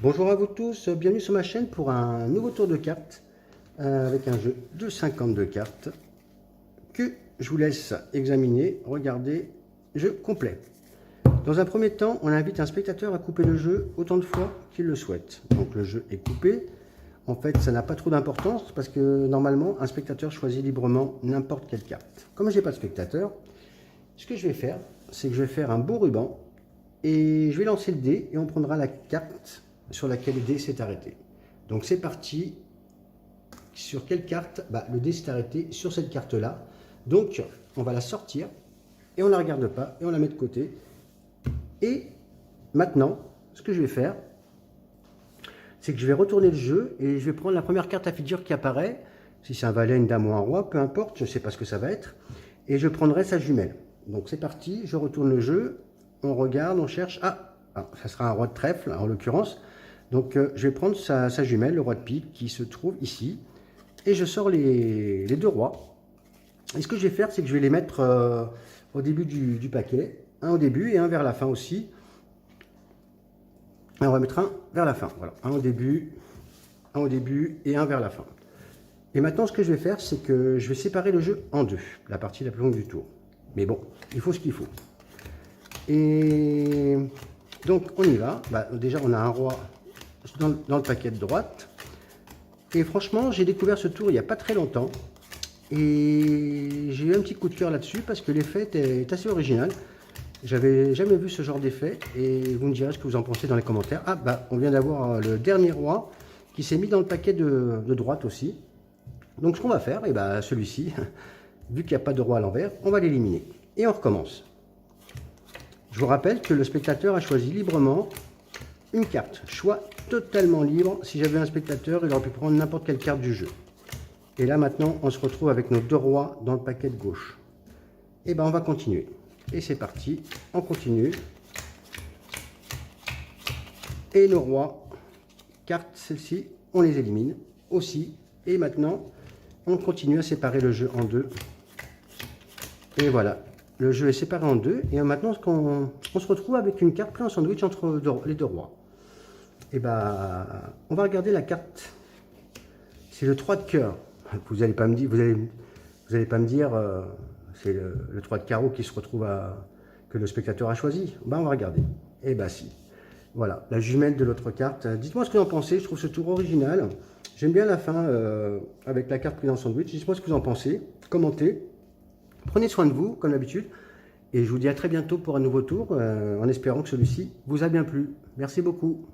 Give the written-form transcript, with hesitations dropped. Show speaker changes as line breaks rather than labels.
Bonjour à vous tous, bienvenue sur ma chaîne pour un nouveau tour de cartes avec un jeu de 52 cartes que je vous laisse examiner, regarder, jeu complet. Dans un premier temps, on invite un spectateur à couper le jeu autant de fois qu'il le souhaite. Donc le jeu est coupé. En fait, ça n'a pas trop d'importance parce que normalement, un spectateur choisit librement n'importe quelle carte. Comme je n'ai pas de spectateur, ce que je vais faire, c'est que je vais faire un beau ruban et je vais lancer le dé et on prendra la carte sur laquelle le dé s'est arrêté. Donc c'est parti. Sur quelle carte? Le dé s'est arrêté sur cette carte-là. Donc on va la sortir et on ne la regarde pas et on la met de côté. Et maintenant, ce que je vais faire, c'est que je vais retourner le jeu et je vais prendre la première carte à figure qui apparaît. Si c'est un valet, une dame ou un roi, peu importe, je ne sais pas ce que ça va être. Et je prendrai sa jumelle. Donc c'est parti, je retourne le jeu, on regarde, on cherche. Ah, ça sera un roi de trèfle en l'occurrence. Donc je vais prendre sa jumelle, le roi de pique, qui se trouve ici. Et je sors les deux rois. Et ce que je vais faire, c'est que je vais les mettre au début du paquet. Un au début et un vers la fin aussi. Et on va mettre un vers la fin. Voilà, un au début et un vers la fin. Et maintenant, ce que je vais faire, c'est que je vais séparer le jeu en deux. La partie la plus longue du tour. Mais bon, il faut ce qu'il faut. Et donc, on y va. Déjà, on a un roi dans le paquet de droite. Et franchement, j'ai découvert ce tour il n'y a pas très longtemps. Et j'ai eu un petit coup de cœur là-dessus parce que l'effet est assez original. J'avais jamais vu ce genre d'effet et vous me direz ce que vous en pensez dans les commentaires. On vient d'avoir le dernier roi qui s'est mis dans le paquet de droite aussi. Donc ce qu'on va faire, celui-ci, vu qu'il n'y a pas de roi à l'envers, on va l'éliminer. Et on recommence. Je vous rappelle que le spectateur a choisi librement une carte. Choix totalement libre. Si j'avais un spectateur, il aurait pu prendre n'importe quelle carte du jeu. Et là maintenant, on se retrouve avec nos deux rois dans le paquet de gauche. Et on va continuer. Et c'est parti, on continue. Et nos rois, cartes, celles-ci, on les élimine aussi. Et maintenant, on continue à séparer le jeu en deux. Et voilà, le jeu est séparé en deux. Et maintenant, on se retrouve avec une carte plein en sandwich entre les deux rois. Et on va regarder la carte. C'est le 3 de cœur. Vous n'allez pas me dire, vous allez pas me dire, c'est le 3 de carreau qui se retrouve que le spectateur a choisi. On va regarder. Si. Voilà, la jumelle de l'autre carte. Dites-moi ce que vous en pensez. Je trouve ce tour original. J'aime bien la fin avec la carte prise en sandwich. Dites-moi ce que vous en pensez. Commentez. Prenez soin de vous, comme d'habitude. Et je vous dis à très bientôt pour un nouveau tour, en espérant que celui-ci vous a bien plu. Merci beaucoup.